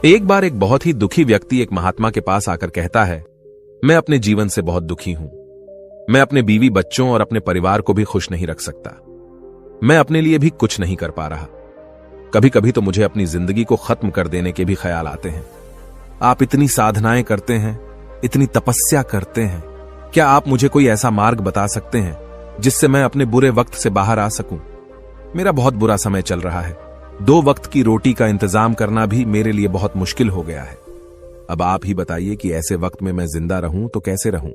एक बार एक बहुत ही दुखी व्यक्ति एक महात्मा के पास आकर कहता है, मैं अपने जीवन से बहुत दुखी हूं। मैं अपने बीवी बच्चों और अपने परिवार को भी खुश नहीं रख सकता। मैं अपने लिए भी कुछ नहीं कर पा रहा। कभी कभी तो मुझे अपनी जिंदगी को खत्म कर देने के भी ख्याल आते हैं। आप इतनी साधनाएं करते हैं, इतनी तपस्या करते हैं, क्या आप मुझे कोई ऐसा मार्ग बता सकते हैं जिससे मैं अपने बुरे वक्त से बाहर आ सकूं? मेरा बहुत बुरा समय चल रहा है। 2 वक्त की रोटी का इंतजाम करना भी मेरे लिए बहुत मुश्किल हो गया है। अब आप ही बताइए कि ऐसे वक्त में मैं जिंदा रहूं तो कैसे रहूं,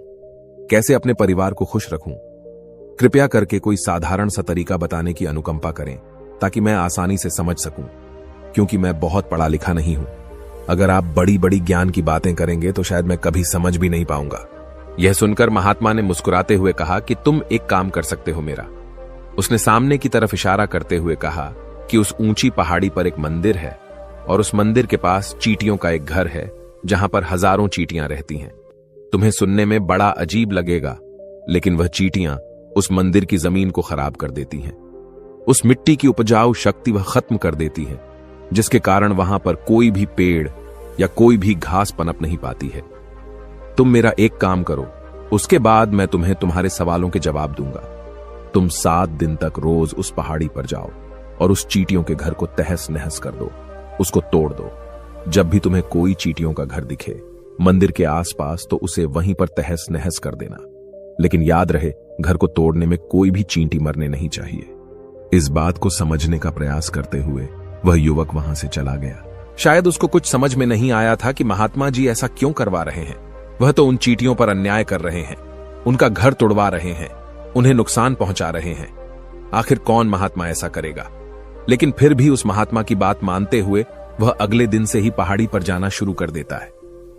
कैसे अपने परिवार को खुश रखूं? कृपया करके कोई साधारण सा तरीका बताने की अनुकंपा करें ताकि मैं आसानी से समझ सकूं, क्योंकि मैं बहुत पढ़ा लिखा नहीं हूं। अगर आप बड़ी बड़ी ज्ञान की बातें करेंगे तो शायद मैं कभी समझ भी नहीं पाऊंगा। यह सुनकर महात्मा ने मुस्कुराते हुए कहा कि तुम एक काम कर सकते हो मेरा। उसने सामने की तरफ इशारा करते हुए कहा कि उस ऊंची पहाड़ी पर एक मंदिर है और उस मंदिर के पास चींटियों का एक घर है जहां पर हजारों चींटियां रहती हैं। तुम्हें सुनने में बड़ा अजीब लगेगा, लेकिन वह चींटियां उस मंदिर की जमीन को खराब कर देती हैं। उस मिट्टी की उपजाऊ शक्ति वह खत्म कर देती है, जिसके कारण वहां पर कोई भी पेड़ या कोई भी घास पनप नहीं पाती है। तुम मेरा एक काम करो, उसके बाद मैं तुम्हें तुम्हारे सवालों के जवाब दूंगा। तुम 7 दिन तक रोज उस पहाड़ी पर जाओ और उस चींटियों के घर को तहस नहस कर दो, उसको तोड़ दो। जब भी तुम्हें कोई चींटियों का घर दिखे मंदिर के आसपास तो उसे वहीं पर तहस नहस कर देना, लेकिन याद रहे घर को तोड़ने में कोई भी चींटी मरने नहीं चाहिए। इस बात को समझने का प्रयास करते हुए वह युवक वहां से चला गया। शायद उसको कुछ समझ में नहीं आया था कि महात्मा जी ऐसा क्यों करवा रहे हैं। वह तो उन चींटियों पर अन्याय कर रहे हैं, उनका घर तोड़वा रहे हैं, उन्हें नुकसान पहुंचा रहे हैं। आखिर कौन महात्मा ऐसा करेगा? लेकिन फिर भी उस महात्मा की बात मानते हुए वह अगले दिन से ही पहाड़ी पर जाना शुरू कर देता है।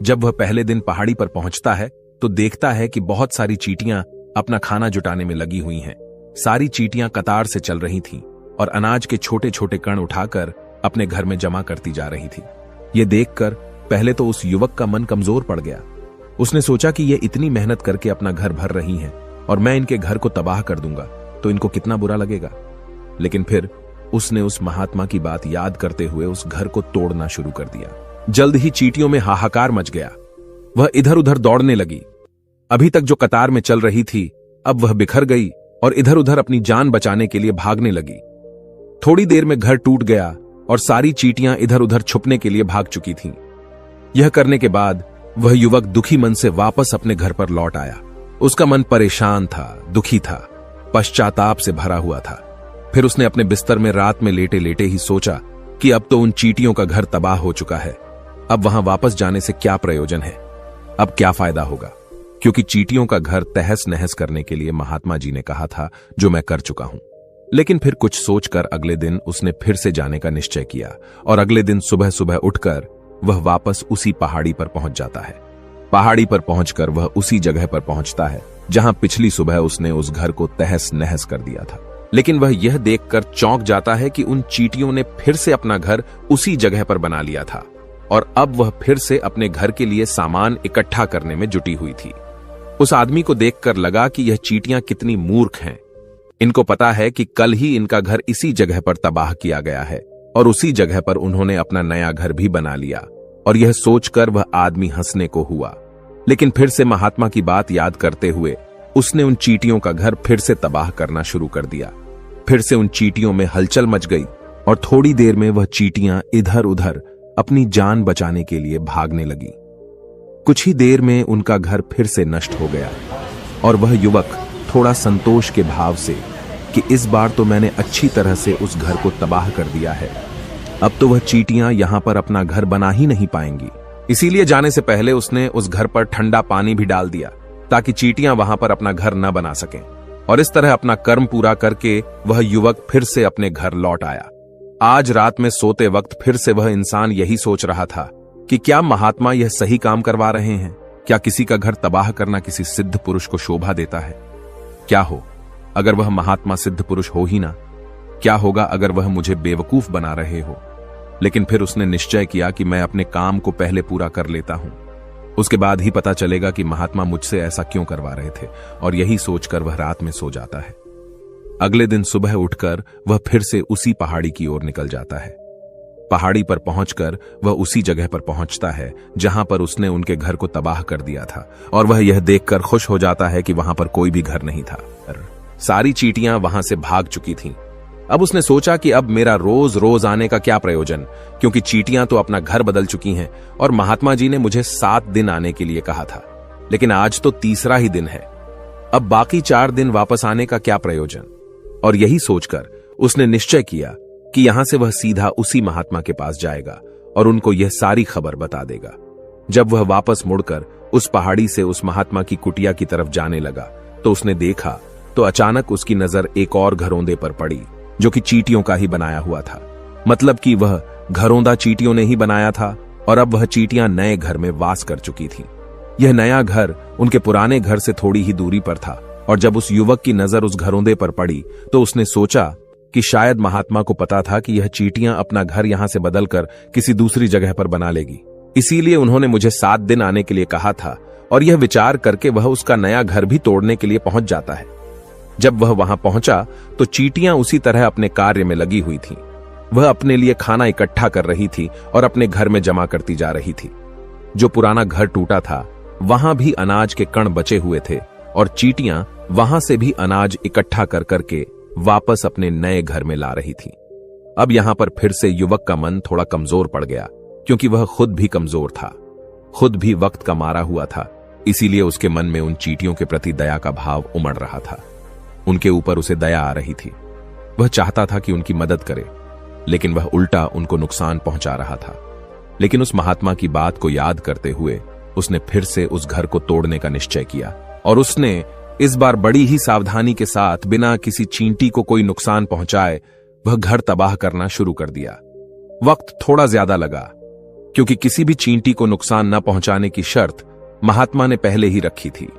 जब वह पहले दिन पहाड़ी पर पहुंचता है तो देखता है कि बहुत सारी चींटियां अपना खाना जुटाने में लगी हुई हैं। सारी चींटियां कतार से चल रही थीं और अनाज के छोटे छोटे कण उठाकर अपने घर में जमा करती जा रही थी। ये देखकर पहले तो उस युवक का मन कमजोर पड़ गया। उसने सोचा कि ये इतनी मेहनत करके अपना घर भर रही हैं और मैं इनके घर को तबाह कर दूंगा तो इनको कितना बुरा लगेगा। लेकिन फिर उसने उस महात्मा की बात याद करते हुए उस घर को तोड़ना शुरू कर दिया। जल्द ही चींटियों में हाहाकार मच गया। वह इधर उधर दौड़ने लगी। अभी तक जो कतार में चल रही थी अब वह बिखर गई और इधर उधर अपनी जान बचाने के लिए भागने लगी। थोड़ी देर में घर टूट गया और सारी चींटियां इधर उधर छुपने के लिए भाग चुकी थीं। यह करने के बाद वह युवक दुखी मन से वापस अपने घर पर लौट आया। उसका मन परेशान था, दुखी था, पश्चाताप से भरा हुआ था। फिर उसने अपने बिस्तर में रात में लेटे लेटे ही सोचा कि अब तो उन चींटियों का घर तबाह हो चुका है। अब वहां वापस जाने से क्या प्रयोजन है? अब क्या फायदा होगा? क्योंकि चींटियों का घर तहस नहस करने के लिए महात्मा जी ने कहा था, जो मैं कर चुका हूं। लेकिन फिर कुछ सोचकर अगले दिन उसने फिर से जाने का निश्चय किया और अगले दिन सुबह सुबह उठकर वह वापस उसी पहाड़ी पर पहुंच जाता है। पहाड़ी पर पहुंचकर वह उसी जगह पर पहुंचता है जहां पिछली सुबह उसने उस घर को तहस नहस कर दिया था। लेकिन वह यह देखकर चौंक जाता है कि उन चींटियों ने फिर से अपना घर उसी जगह पर बना लिया था और अब वह फिर से अपने घर के लिए सामान इकट्ठा करने में जुटी हुई थी। उस आदमी को देखकर लगा कि यह चींटियां कितनी मूर्ख हैं। इनको पता है कि कल ही इनका घर इसी जगह पर तबाह किया गया है और उसी जगह पर उन्होंने अपना नया घर भी बना लिया। और यह सोचकर वह आदमी हंसने को हुआ। लेकिन फिर से महात्मा की बात याद करते हुए उसने उन चींटियों का घर फिर से तबाह करना शुरू कर दिया। फिर से उन चींटियों में हलचल मच गई और थोड़ी देर में वह चींटियां इधर उधर अपनी जान बचाने के लिए भागने लगी। कुछ ही देर में उनका घर फिर से नष्ट हो गया और वह युवक थोड़ा संतोष के भाव से कि इस बार तो मैंने अच्छी तरह से उस घर को तबाह कर दिया है, अब तो वह चींटियां यहां पर अपना घर बना ही नहीं पाएंगी। इसीलिए जाने से पहले उसने उस घर पर ठंडा पानी भी डाल दिया ताकि चींटियां वहां पर अपना घर न बना सकें। और इस तरह अपना कर्म पूरा करके वह युवक फिर से अपने घर लौट आया। आज रात में सोते वक्त फिर से वह इंसान यही सोच रहा था कि क्या महात्मा यह सही काम करवा रहे हैं? क्या किसी का घर तबाह करना किसी सिद्ध पुरुष को शोभा देता है? क्या हो अगर वह महात्मा सिद्ध पुरुष हो ही ना? क्या होगा अगर वह मुझे बेवकूफ बना रहे हो? लेकिन फिर उसने निश्चय किया कि मैं अपने काम को पहले पूरा कर लेता हूं, उसके बाद ही पता चलेगा कि महात्मा मुझसे ऐसा क्यों करवा रहे थे। और यही सोचकर वह रात में सो जाता है। अगले दिन सुबह उठकर वह फिर से उसी पहाड़ी की ओर निकल जाता है। पहाड़ी पर पहुंचकर वह उसी जगह पर पहुंचता है जहां पर उसने उनके घर को तबाह कर दिया था, और वह यह देखकर खुश हो जाता है कि वहां पर कोई भी घर नहीं था। सारी चींटियां वहां से भाग चुकी थीं। अब उसने सोचा कि अब मेरा रोज रोज आने का क्या प्रयोजन, क्योंकि चींटियां तो अपना घर बदल चुकी हैं और महात्मा जी ने मुझे 7 दिन आने के लिए कहा था, लेकिन आज तो तीसरा ही दिन है। अब बाकी 4 दिन वापस आने का क्या प्रयोजन। और यही सोचकर उसने निश्चय किया कि यहां से वह सीधा उसी महात्मा के पास जाएगा और उनको यह सारी खबर बता देगा। जब वह वापस मुड़कर उस पहाड़ी से उस महात्मा की कुटिया की तरफ जाने लगा तो उसने देखा तो अचानक उसकी नजर एक और घरौंदे पर पड़ी जो कि चींटियों का ही बनाया हुआ था। मतलब कि वह घरौंदा चींटियों ने ही बनाया था और अब वह चींटियां नए घर में वास कर चुकी थीं। यह नया घर उनके पुराने घर से थोड़ी ही दूरी पर था, और जब उस युवक की नजर उस घरौंदे पर पड़ी तो उसने सोचा कि शायद महात्मा को पता था कि यह चींटियां अपना घर यहां से बदलकर किसी दूसरी जगह पर बना लेगी, इसीलिए उन्होंने मुझे 7 दिन आने के लिए कहा था। और यह विचार करके वह उसका नया घर भी तोड़ने के लिए पहुंच जाता है। जब वह वहां पहुंचा तो चींटियां उसी तरह अपने कार्य में लगी हुई थीं। वह अपने लिए खाना इकट्ठा कर रही थी और अपने घर में जमा करती जा रही थी। जो पुराना घर टूटा था वहां भी अनाज के कण बचे हुए थे और चींटियां वहां से भी अनाज इकट्ठा कर करके वापस अपने नए घर में ला रही थी। अब यहां पर फिर से युवक का मन थोड़ा कमजोर पड़ गया, क्योंकि वह खुद भी कमजोर था, खुद भी वक्त का मारा हुआ था। इसीलिए उसके मन में उन चींटियों के प्रति दया का भाव उमड़ रहा था। उनके ऊपर उसे दया आ रही थी। वह चाहता था कि उनकी मदद करे, लेकिन वह उल्टा उनको नुकसान पहुंचा रहा था। लेकिन उस महात्मा की बात को याद करते हुए उसने फिर से उस घर को तोड़ने का निश्चय किया, और उसने इस बार बड़ी ही सावधानी के साथ बिना किसी चींटी को कोई नुकसान पहुंचाए वह घर तबाह करना शुरू कर दिया। वक्त थोड़ा ज्यादा लगा, क्योंकि किसी भी चींटी को नुकसान न पहुंचाने की शर्त महात्मा ने पहले ही रखी थी।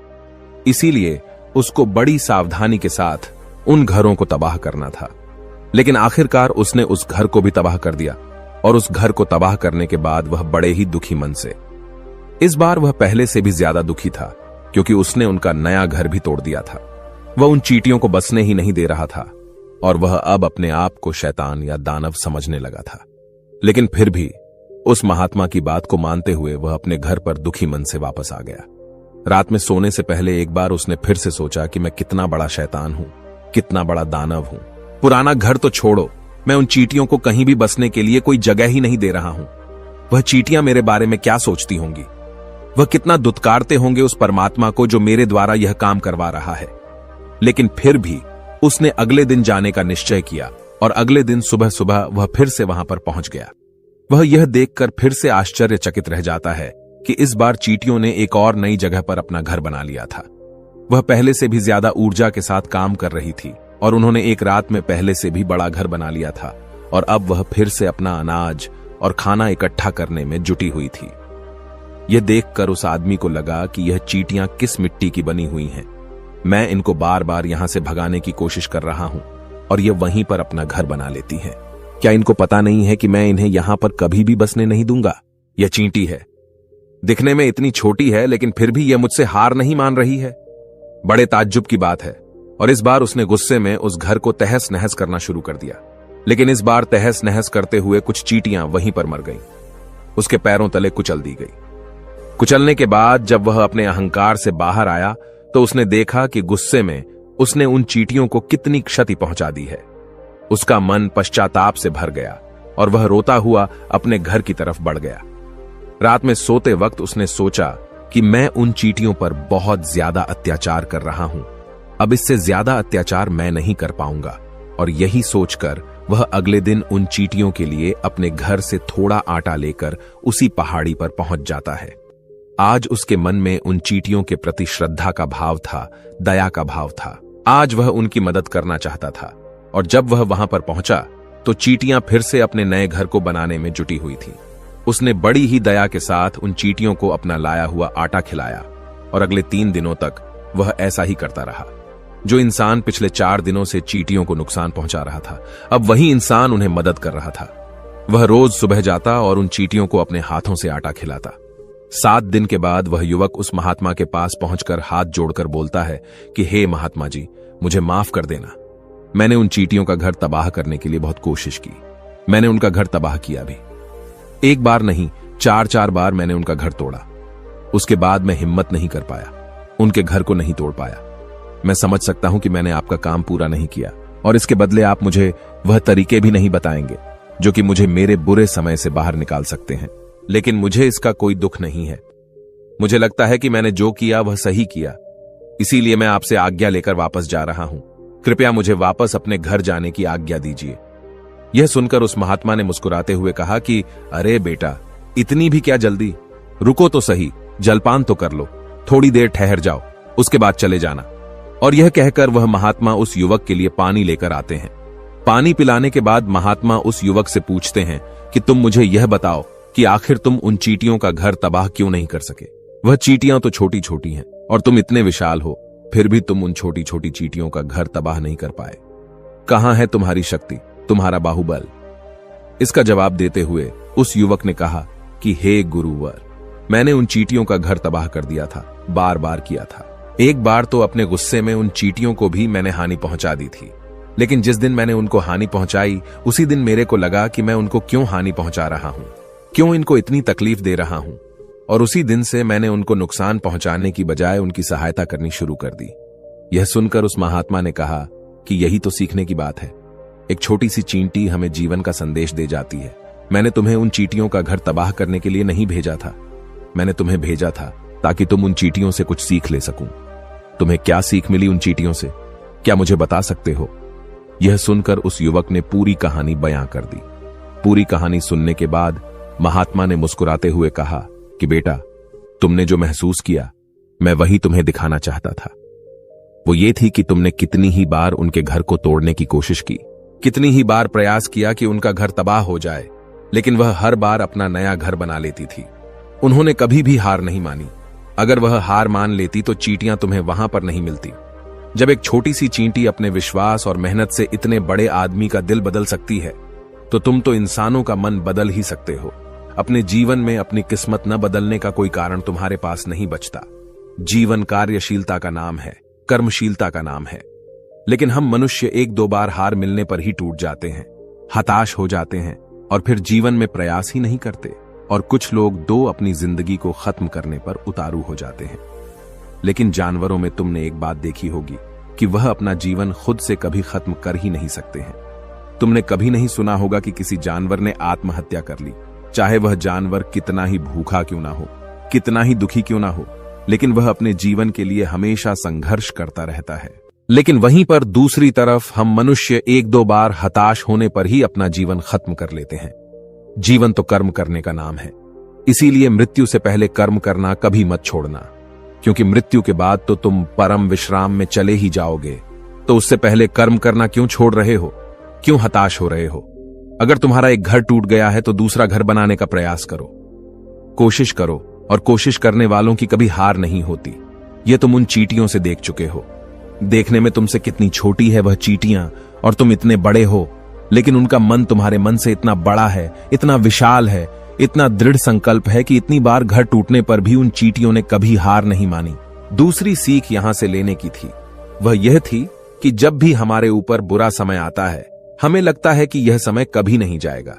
इसीलिए उसको बड़ी सावधानी के साथ उन घरों को तबाह करना था। लेकिन आखिरकार उसने उस घर को भी तबाह कर दिया, और उस घर को तबाह करने के बाद वह बड़े ही दुखी मन से, इस बार वह पहले से भी ज्यादा दुखी था, क्योंकि उसने उनका नया घर भी तोड़ दिया था। वह उन चींटियों को बसने ही नहीं दे रहा था, और वह अब अपने आप को शैतान या दानव समझने लगा था। लेकिन फिर भी उस महात्मा की बात को मानते हुए वह अपने घर पर दुखी मन से वापस आ गया। रात में सोने से पहले एक बार उसने फिर से सोचा कि मैं कितना बड़ा शैतान हूं, कितना बड़ा दानव हूं। पुराना घर तो छोड़ो, मैं उन चींटियों को कहीं भी बसने के लिए कोई जगह ही नहीं दे रहा हूं। वह चींटियां मेरे बारे में क्या सोचती होंगी, वह कितना दुत्कारते होंगे उस परमात्मा को जो मेरे द्वारा यह काम करवा रहा है। लेकिन फिर भी उसने अगले दिन जाने का निश्चय किया, और अगले दिन सुबह सुबह वह फिर से वहां पर पहुंच गया। वह यह देखकर फिर से आश्चर्यचकित रह जाता है कि इस बार चींटियों ने एक और नई जगह पर अपना घर बना लिया था। वह पहले से भी ज्यादा ऊर्जा के साथ काम कर रही थी, और उन्होंने एक रात में पहले से भी बड़ा घर बना लिया था, और अब वह फिर से अपना अनाज और खाना इकट्ठा करने में जुटी हुई थी। यह देखकर उस आदमी को लगा कि यह चींटियां किस मिट्टी की बनी हुई हैं। मैं इनको बार बार यहां से भगाने की कोशिश कर रहा हूं, और ये वहीं पर अपना घर बना लेती हैं। क्या इनको पता नहीं है कि मैं इन्हें यहां पर कभी भी बसने नहीं दूंगा? यह चींटी है, दिखने में इतनी छोटी है, लेकिन फिर भी यह मुझसे हार नहीं मान रही है। बड़े ताज्जुब की बात है। और इस बार उसने गुस्से में उस घर को तहस नहस करना शुरू कर दिया। लेकिन इस बार तहस नहस करते हुए कुछ चींटियां वहीं पर मर गईं। उसके पैरों तले कुचल दी गई। कुचलने के बाद जब वह अपने अहंकार से बाहर आया तो उसने देखा कि गुस्से में उसने उन चींटियों को कितनी क्षति पहुंचा दी है। उसका मन पश्चाताप से भर गया और वह रोता हुआ अपने घर की तरफ बढ़ गया। रात में सोते वक्त उसने सोचा कि मैं उन चींटियों पर बहुत ज्यादा अत्याचार कर रहा हूं, अब इससे ज्यादा अत्याचार मैं नहीं कर पाऊंगा। और यही सोचकर वह अगले दिन उन चींटियों के लिए अपने घर से थोड़ा आटा लेकर उसी पहाड़ी पर पहुंच जाता है। आज उसके मन में उन चींटियों के प्रति श्रद्धा का भाव था, दया का भाव था। आज वह उनकी मदद करना चाहता था। और जब वह वहां पर पहुंचा तो चींटियां फिर से अपने नए घर को बनाने में जुटी हुई थी। उसने बड़ी ही दया के साथ उन चींटियों को अपना लाया हुआ आटा खिलाया, और अगले 3 दिनों तक वह ऐसा ही करता रहा। जो इंसान पिछले 4 दिनों से चींटियों को नुकसान पहुंचा रहा था, अब वही इंसान उन्हें मदद कर रहा था। वह रोज सुबह जाता और उन चींटियों को अपने हाथों से आटा खिलाता। 7 दिन के बाद वह युवक उस महात्मा के पास पहुंचकर हाथ जोड़कर बोलता है कि हे महात्मा जी, मुझे माफ कर देना। मैंने उन चींटियों का घर तबाह करने के लिए बहुत कोशिश की, मैंने उनका घर तबाह किया भी। एक बार नहीं, 4-4 बार मैंने उनका घर तोड़ा। उसके बाद मैं हिम्मत नहीं कर पाया, उनके घर को नहीं तोड़ पाया। मैं समझ सकता हूं कि मैंने आपका काम पूरा नहीं किया और इसके बदले आप मुझे वह तरीके भी नहीं बताएंगे जो कि मुझे मेरे बुरे समय से बाहर निकाल सकते हैं। लेकिन मुझे इसका कोई दुख नहीं है। मुझे लगता है कि मैंने जो किया वह सही किया, इसीलिए मैं आपसे आज्ञा लेकर वापस जा रहा हूं। कृपया मुझे वापस अपने घर जाने की आज्ञा दीजिए। यह सुनकर उस महात्मा ने मुस्कुराते हुए कहा कि अरे बेटा, इतनी भी क्या जल्दी, रुको तो सही, जलपान तो कर लो, थोड़ी देर ठहर जाओ, उसके बाद चले जाना। और यह कहकर वह महात्मा उस युवक के लिए पानी लेकर आते हैं। पानी पिलाने के बाद महात्मा उस युवक से पूछते हैं कि तुम मुझे यह बताओ कि आखिर तुम उन चींटियों का घर तबाह क्यों नहीं कर सके? वह चींटियां तो छोटी छोटी हैं और तुम इतने विशाल हो, फिर भी तुम उन छोटी छोटी चींटियों का घर तबाह नहीं कर पाए। कहां है तुम्हारी शक्ति, तुम्हारा बाहुबल? इसका जवाब देते हुए उस युवक ने कहा कि हे गुरुवर, मैंने उन चींटियों का घर तबाह कर दिया था, बार बार किया था। एक बार तो अपने गुस्से में उन चींटियों को भी मैंने हानि पहुंचा दी थी, लेकिन जिस दिन मैंने उनको हानि पहुंचाई उसी दिन मेरे को लगा कि मैं उनको क्यों हानि पहुंचा रहा हूं, क्यों इनको इतनी तकलीफ दे रहा हूं, और उसी दिन से मैंने उनको नुकसान पहुंचाने की बजाय उनकी सहायता करनी शुरू कर दी। यह सुनकर उस महात्मा ने कहा कि यही तो सीखने की बात है। एक छोटी सी चींटी हमें जीवन का संदेश दे जाती है। मैंने तुम्हें उन चींटियों का घर तबाह करने के लिए नहीं भेजा था, मैंने तुम्हें भेजा था ताकि तुम उन चींटियों से कुछ सीख ले सकूं। तुम्हें क्या सीख मिली उन चींटियों से, क्या मुझे बता सकते हो? यह सुनकर उस युवक ने पूरी कहानी बयां कर दी। पूरी कहानी सुनने के बाद महात्मा ने मुस्कुराते हुए कहा कि बेटा, तुमने जो महसूस किया मैं वही तुम्हें दिखाना चाहता था। वो ये थी कि तुमने कितनी ही बार उनके घर को तोड़ने की कोशिश की, कितनी ही बार प्रयास किया कि उनका घर तबाह हो जाए, लेकिन वह हर बार अपना नया घर बना लेती थी। उन्होंने कभी भी हार नहीं मानी। अगर वह हार मान लेती तो चींटियां तुम्हें वहां पर नहीं मिलती। जब एक छोटी सी चींटी अपने विश्वास और मेहनत से इतने बड़े आदमी का दिल बदल सकती है, तो तुम तो इंसानों का मन बदल ही सकते हो। अपने जीवन में अपनी किस्मत न बदलने का कोई कारण तुम्हारे पास नहीं बचता। जीवन कार्यशीलता का नाम है, कर्मशीलता का नाम है। लेकिन हम मनुष्य 1-2 बार हार मिलने पर ही टूट जाते हैं, हताश हो जाते हैं और फिर जीवन में प्रयास ही नहीं करते। और कुछ लोग अपनी जिंदगी को खत्म करने पर उतारू हो जाते हैं। लेकिन जानवरों में तुमने एक बात देखी होगी कि वह अपना जीवन खुद से कभी खत्म कर ही नहीं सकते हैं। तुमने कभी नहीं सुना होगा कि किसी जानवर ने आत्महत्या कर ली, चाहे वह जानवर कितना ही भूखा क्यों ना हो, कितना ही दुखी क्यों ना हो, लेकिन वह अपने जीवन के लिए हमेशा संघर्ष करता रहता है। लेकिन वहीं पर दूसरी तरफ हम मनुष्य 1-2 बार हताश होने पर ही अपना जीवन खत्म कर लेते हैं। जीवन तो कर्म करने का नाम है, इसीलिए मृत्यु से पहले कर्म करना कभी मत छोड़ना, क्योंकि मृत्यु के बाद तो तुम परम विश्राम में चले ही जाओगे। तो उससे पहले कर्म करना क्यों छोड़ रहे हो, क्यों हताश हो रहे हो? अगर तुम्हारा एक घर टूट गया है तो दूसरा घर बनाने का प्रयास करो, कोशिश करो, और कोशिश करने वालों की कभी हार नहीं होती। ये तुम उन चींटियों से देख चुके हो। देखने में तुमसे कितनी छोटी है वह चींटियां और तुम इतने बड़े हो, लेकिन उनका मन तुम्हारे मन से इतना बड़ा है, इतना विशाल है, इतना दृढ़ संकल्प है कि इतनी बार घर टूटने पर भी उन चींटियों ने कभी हार नहीं मानी। दूसरी सीख यहां से लेने की थी, वह यह थी कि जब भी हमारे ऊपर बुरा समय आता है, हमें लगता है कि यह समय कभी नहीं जाएगा,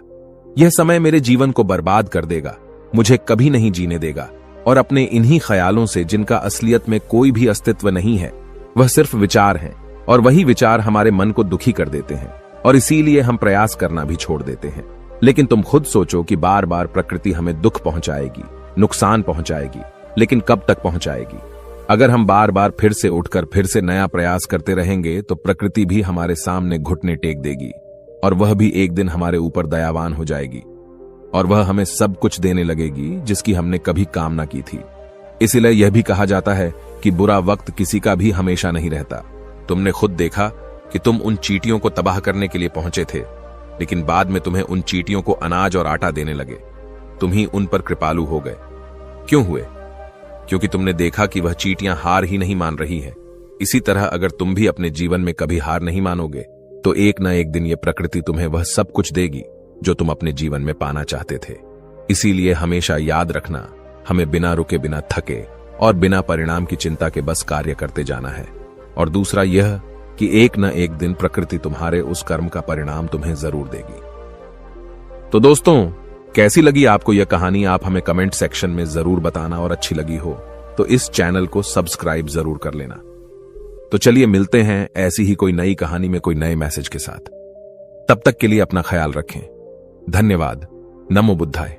यह समय मेरे जीवन को बर्बाद कर देगा, मुझे कभी नहीं जीने देगा। और अपने इन्हीं ख्यालों से, जिनका असलियत में कोई भी अस्तित्व नहीं है, वह सिर्फ विचार हैं, और वही विचार हमारे मन को दुखी कर देते हैं और इसीलिए हम प्रयास करना भी छोड़ देते हैं। लेकिन तुम खुद सोचो कि बार बार प्रकृति हमें दुख पहुंचाएगी, नुकसान पहुंचाएगी, लेकिन कब तक पहुंचाएगी? अगर हम बार बार फिर से उठकर फिर से नया प्रयास करते रहेंगे तो प्रकृति भी हमारे सामने घुटने टेक देगी और वह भी एक दिन हमारे ऊपर दयावान हो जाएगी और वह हमें सब कुछ देने लगेगी जिसकी हमने कभी कामना की थी। इसीलिए यह भी कहा जाता है कि बुरा वक्त किसी का भी हमेशा नहीं रहता। तुमने खुद देखा कि तुम उन चींटियों को तबाह करने के लिए पहुंचे थे, लेकिन बाद में तुम्हें उन चींटियों को अनाज और आटा देने लगे। तुम ही उन पर कृपालु हो गए। क्यों हुए? क्योंकि तुमने देखा कि वह चींटियां हार ही नहीं मान रही है। इसी तरह अगर तुम भी अपने जीवन में कभी हार नहीं मानोगे तो एक न एक दिन ये प्रकृति तुम्हें वह सब कुछ देगी जो तुम अपने जीवन में पाना चाहते थे। इसीलिए हमेशा याद रखना, हमें बिना रुके, बिना थके और बिना परिणाम की चिंता के बस कार्य करते जाना है। और दूसरा यह कि एक न एक दिन प्रकृति तुम्हारे उस कर्म का परिणाम तुम्हें जरूर देगी। तो दोस्तों, कैसी लगी आपको यह कहानी, आप हमें कमेंट सेक्शन में जरूर बताना, और अच्छी लगी हो तो इस चैनल को सब्सक्राइब जरूर कर लेना। तो चलिए मिलते हैं ऐसी ही कोई नई कहानी में कोई नए मैसेज के साथ। तब तक के लिए अपना ख्याल रखें। धन्यवाद। नमो बुद्धाय।